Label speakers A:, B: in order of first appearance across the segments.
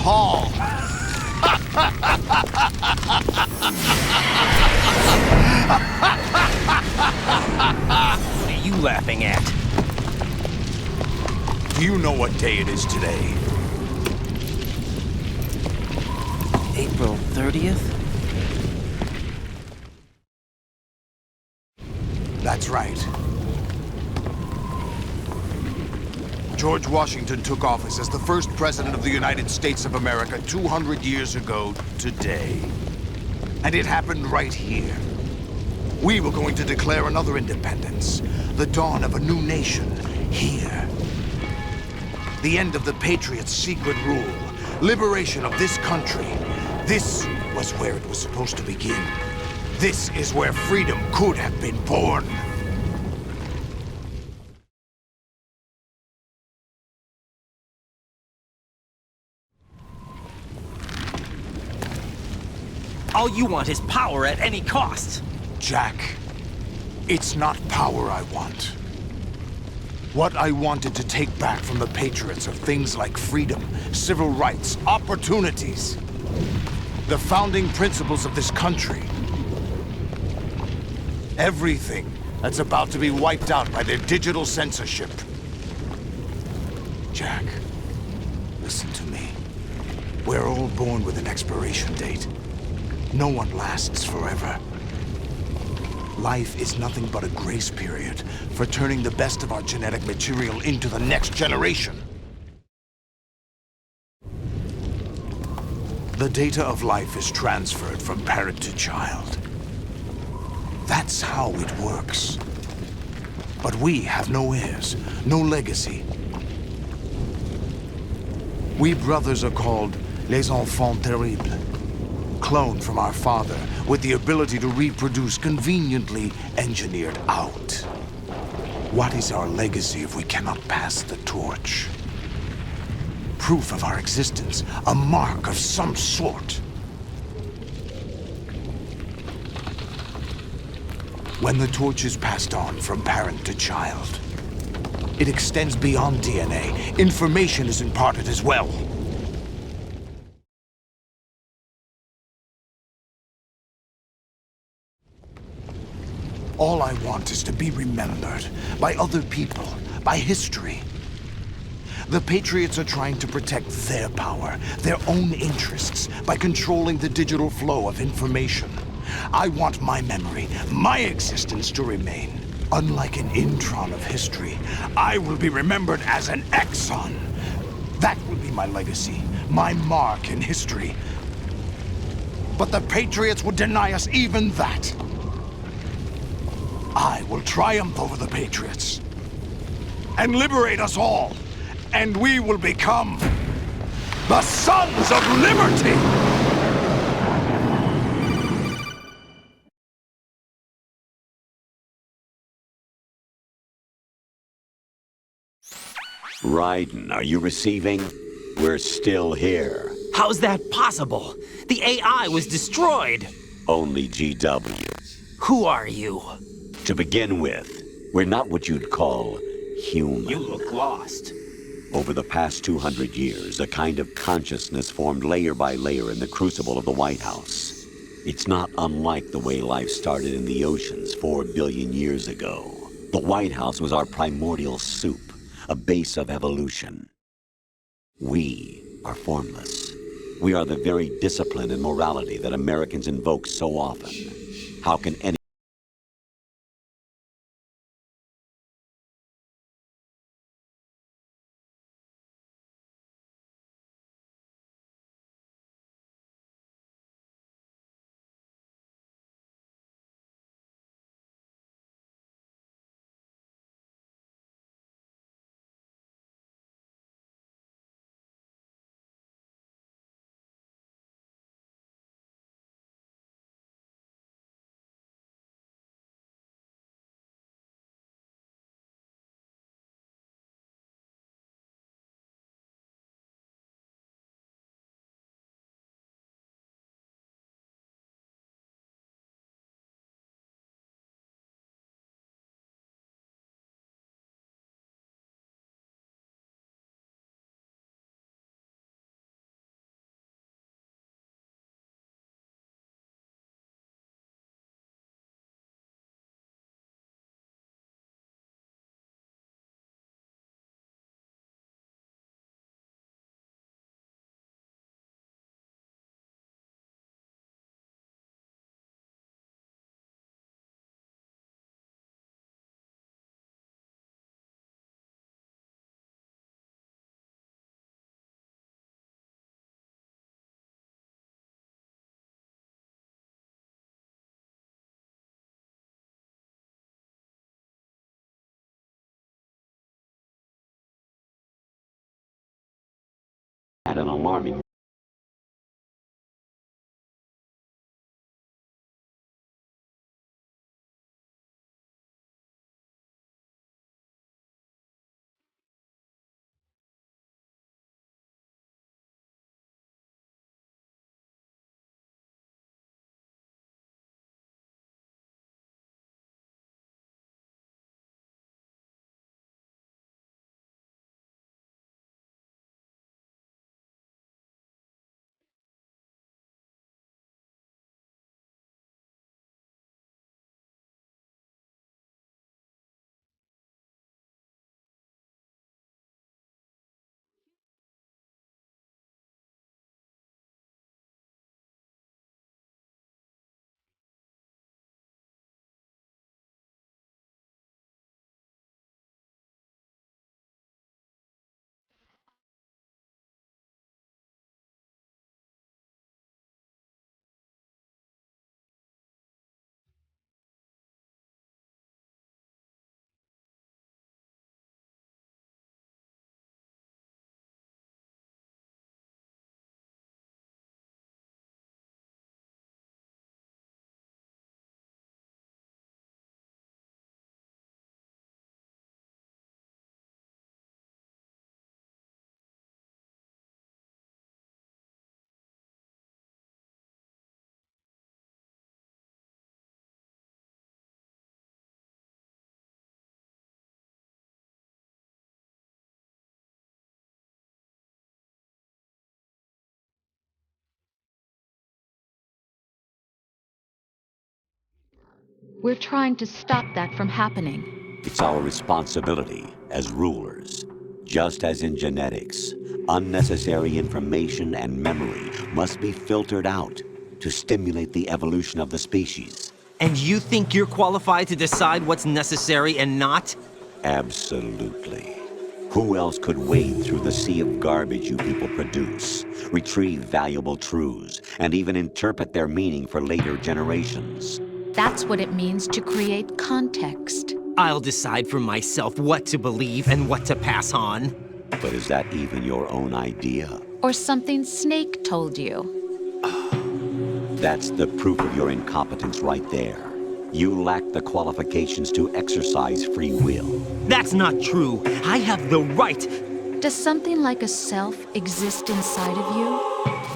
A: hall.
B: What are you laughing at?
A: Do you know what day it is today?
B: April 30th?
A: That's right. George Washington took office as the first president of the United States of America 200 years ago today. And it happened right here. We were going to declare another independence, the dawn of a new nation, here. The end of the Patriot's secret rule, liberation of this country. This was where it was supposed to begin. This is where freedom could have been born.
B: All you want is power at any cost.
A: Jack, it's not power I want. What I wanted to take back from the Patriots are things like freedom, civil rights, opportunities. The founding principles of this country. Everything that's about to be wiped out by their digital censorship. Jack, listen to me. We're all born with an expiration date. No one lasts forever. Life is nothing but a grace period for turning the best of our genetic material into the next generation. The data of life is transferred from parent to child. That's how it works. But we have no heirs, no legacy. We brothers are called les enfants terribles. Cloned from our father, with the ability to reproduce conveniently engineered out. What is our legacy if we cannot pass the torch? Proof of our existence, a mark of some sort. When the torch is passed on from parent to child, it extends beyond DNA. Information is imparted as well. All I want is to be remembered by other people, by history. The Patriots are trying to protect their power, their own interests, by controlling the digital flow of information. I want my memory, my existence to remain. Unlike an intron of history, I will be remembered as an exon. That will be my legacy, my mark in history. But the Patriots would deny us even that. I will triumph over the Patriots and liberate us all, and we will become the Sons of Liberty!
C: Raiden, are you receiving? We're still here.
B: How's that possible? The AI was destroyed.
C: Only GW.
B: Who are you?
C: To begin with, we're not what you'd call human.
B: You look lost.
C: Over the past 200 years, a kind of consciousness formed layer by layer in the crucible of the White House. It's not unlike the way life started in the oceans 4 billion years ago. The White House was our primordial soup, a base of evolution. We are formless. We are the very discipline and morality that Americans invoke so often. How can any at an alarming
D: We're trying to stop that from happening.
C: It's our responsibility as rulers. Just as in genetics, unnecessary information and memory must be filtered out to stimulate the evolution of the species.
B: And you think you're qualified to decide what's necessary and not?
C: Absolutely. Who else could wade through the sea of garbage you people produce, retrieve valuable truths, and even interpret their meaning for later generations?
D: That's what it means to create context.
B: I'll decide for myself what to believe and what to pass on.
C: But is that even your own idea?
D: Or something Snake told you.
C: That's the proof of your incompetence right there. You lack the qualifications to exercise free will.
B: That's not true. I have the right.
D: Does something like a self exist inside of you?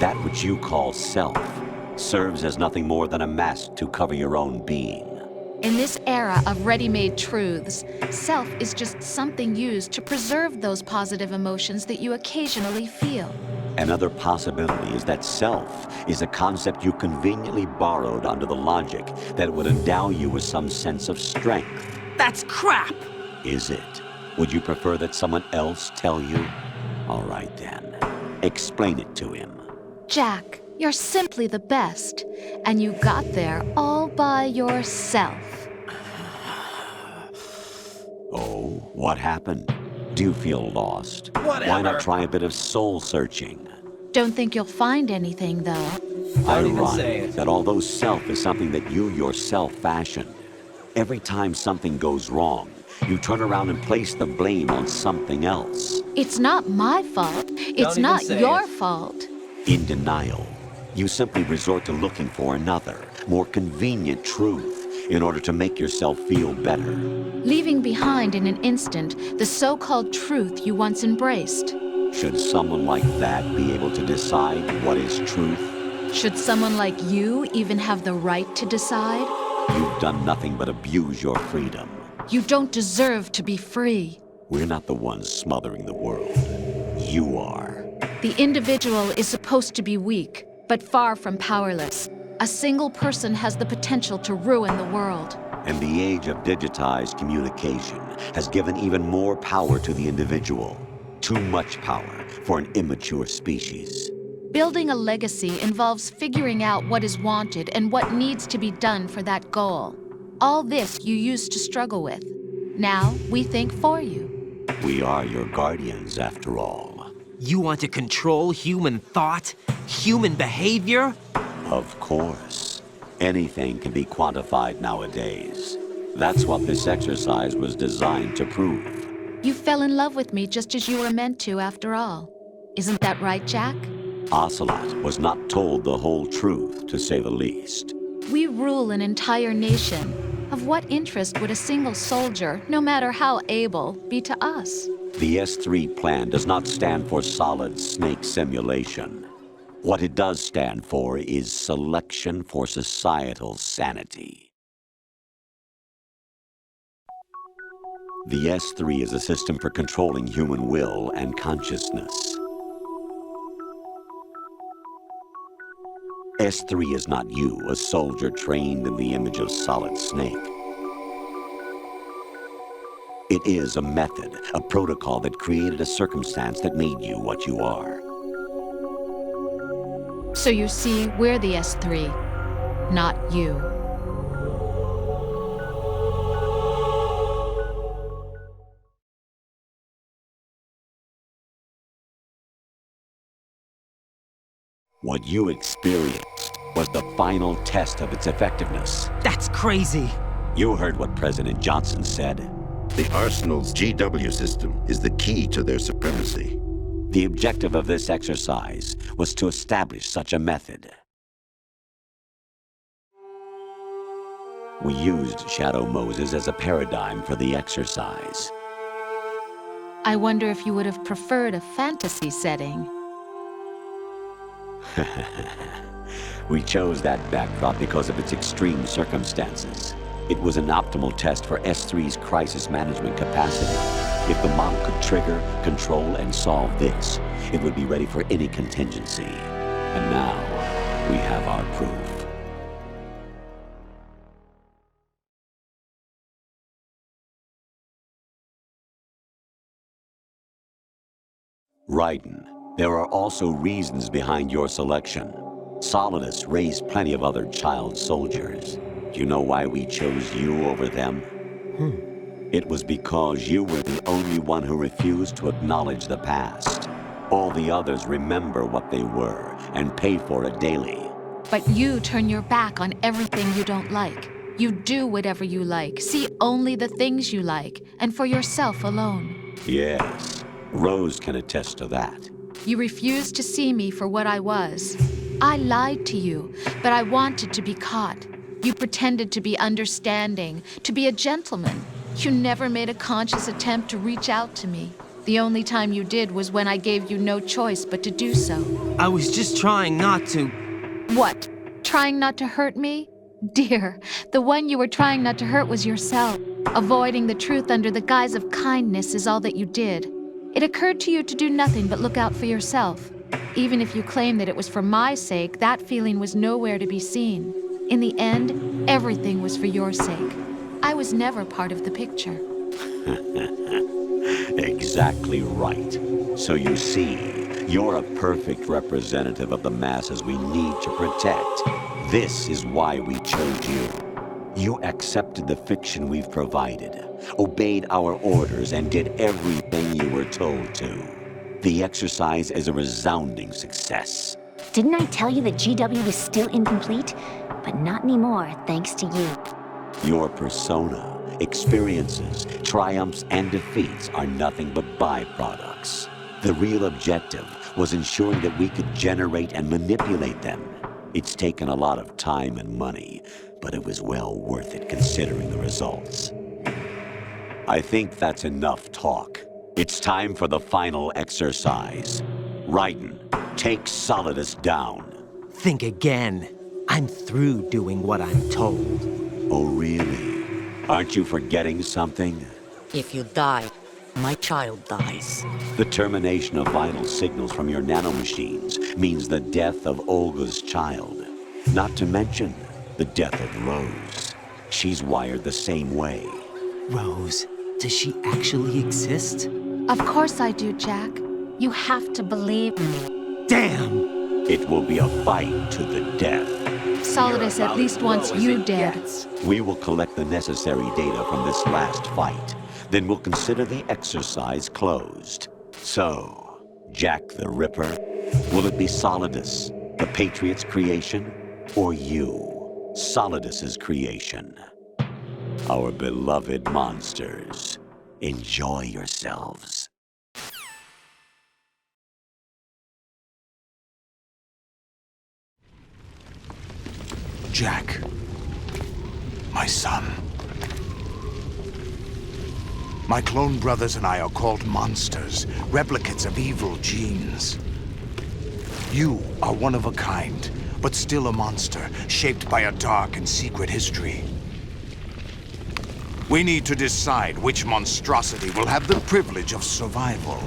C: That which you call self serves as nothing more than a mask to cover your own being.
D: In this era of ready-made truths, self is just something used to preserve those positive emotions that you occasionally feel.
C: Another possibility is that self is a concept you conveniently borrowed under the logic that it would endow you with some sense of strength.
B: That's crap!
C: Is it? Would you prefer that someone else tell you? All right then. Explain it to him.
D: Jack, you're simply the best, and you got there all by yourself.
C: Oh, what happened? Do you feel lost?
B: Whatever.
C: Why not try a bit of soul-searching?
D: Don't think you'll find anything, though.
B: Don't even say
C: Ironic
B: it.
C: that although self is something that you yourself fashioned, every time something goes wrong, you turn around and place the blame on something else.
D: It's not my fault. It's
B: even
D: not
B: say
D: your
B: it.
D: fault.
C: In denial, you simply resort to looking for another, more convenient truth in order to make yourself feel better.
D: Leaving behind in an instant the so-called truth you once embraced.
C: Should someone like that be able to decide what is truth?
D: Should someone like you even have the right to decide?
C: You've done nothing but abuse your freedom.
D: You don't deserve to be free.
C: We're not the ones smothering the world. You are.
D: The individual is supposed to be weak, but far from powerless. A single person has the potential to ruin the world.
C: And the age of digitized communication has given even more power to the individual. Too much power for an immature species.
D: Building a legacy involves figuring out what is wanted and what needs to be done for that goal. All this you used to struggle with. Now we think for you.
C: We are your guardians, after all.
B: You want to control human thought? Human behavior?
C: Of course. Anything can be quantified nowadays. That's what this exercise was designed to prove.
D: You fell in love with me just as you were meant to, after all. Isn't that right, Jack?
C: Ocelot was not told the whole truth, to say the least.
D: We rule an entire nation. Of what interest would a single soldier, no matter how able, be to us?
C: The S3 plan does not stand for solid snake simulation. What it does stand for is selection for societal sanity. The S3 is a system for controlling human will and consciousness. S3 is not you, a soldier trained in the image of Solid Snake. It is a method, a protocol that created a circumstance that made you what you are.
D: So you see, we're the S3, not you.
C: What you experienced was the final test of its effectiveness.
B: That's crazy.
C: You heard what President Johnson said.
E: The Arsenal's GW system is the key to their supremacy.
C: The objective of this exercise was to establish such a method. We used Shadow Moses as a paradigm for the exercise.
D: I wonder if you would have preferred a fantasy setting.
C: We chose that backdrop because of its extreme circumstances. It was an optimal test for S3's crisis management capacity. If the model could trigger, control, and solve this, it would be ready for any contingency. And now, we have our proof. Raiden, there are also reasons behind your selection. Solidus raised plenty of other child soldiers. Do you know why we chose you over them? It was because you were the only one who refused to acknowledge the past. All the others remember what they were and pay for it daily.
D: But you turn your back on everything you don't like. You do whatever you like, see only the things you like, and for yourself alone.
C: Yes, Rose can attest to that.
D: You refused to see me for what I was. I lied to you, but I wanted to be caught. You pretended to be understanding, to be a gentleman. You never made a conscious attempt to reach out to me. The only time you did was when I gave you no choice but to do so.
B: I was just trying not to.
D: What? Trying not to hurt me? Dear, the one you were trying not to hurt was yourself. Avoiding the truth under the guise of kindness is all that you did. It occurred to you to do nothing but look out for yourself. Even if you claim that it was for my sake, that feeling was nowhere to be seen. In the end, everything was for your sake. I was never part of the picture.
C: Exactly right. So you see, you're a perfect representative of the masses we need to protect. This is why we chose you. You accepted the fiction we've provided, obeyed our orders, and did everything you were told to. The exercise is a resounding success.
F: Didn't I tell you that GW was still incomplete? But not anymore, thanks to you.
C: Your persona, experiences, triumphs, and defeats are nothing but byproducts. The real objective was ensuring that we could generate and manipulate them. It's taken a lot of time and money, but it was well worth it considering the results. I think that's enough talk. It's time for the final exercise. Raiden, take Solidus down.
B: Think again. I'm through doing what I'm told.
C: Oh, really? Aren't you forgetting something?
G: If you die, my child dies.
C: The termination of vital signals from your nanomachines means the death of Olga's child. Not to mention the death of Rose. She's wired the same way.
B: Rose, does she actually exist?
D: Of course I do, Jack. You have to believe me.
B: Damn!
C: It will be a fight to the death.
D: Solidus at least wants you dead.
C: We will collect the necessary data from this last fight. Then we'll consider the exercise closed. So, Jack the Ripper, will it be Solidus, the Patriot's creation, or you, Solidus's creation? Our beloved monsters, enjoy yourselves.
A: Jack, my son. My clone brothers and I are called monsters, replicates of evil genes. You are one of a kind, but still a monster, shaped by a dark and secret history. We need to decide which monstrosity will have the privilege of survival.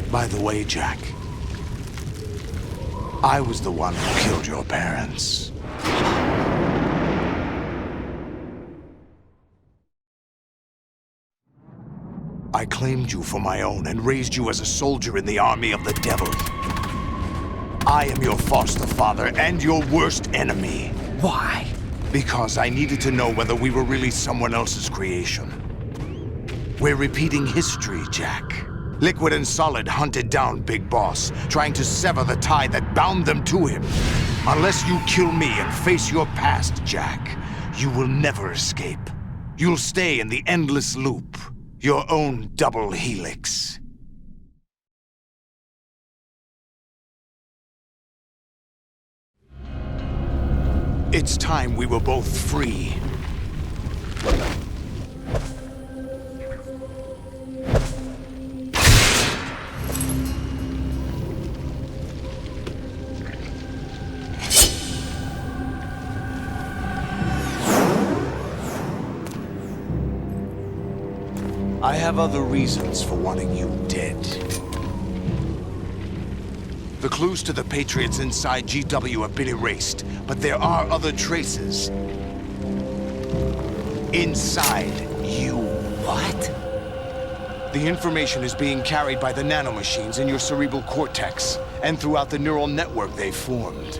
A: By the way, Jack, I was the one who killed your parents. I claimed you for my own and raised you as a soldier in the army of the devil. I am your foster father and your worst enemy.
B: Why?
A: Because I needed to know whether we were really someone else's creation. We're repeating history, Jack. Liquid and Solid hunted down Big Boss, trying to sever the tie that bound them to him. Unless you kill me and face your past, Jack, you will never escape. You'll stay in the endless loop. Your own double helix. It's time we were both free. I have other reasons for wanting you dead. The clues to the Patriots inside GW have been erased, but there are other traces. Inside you.
B: What?
A: The information is being carried by the nanomachines in your cerebral cortex, and throughout the neural network they formed.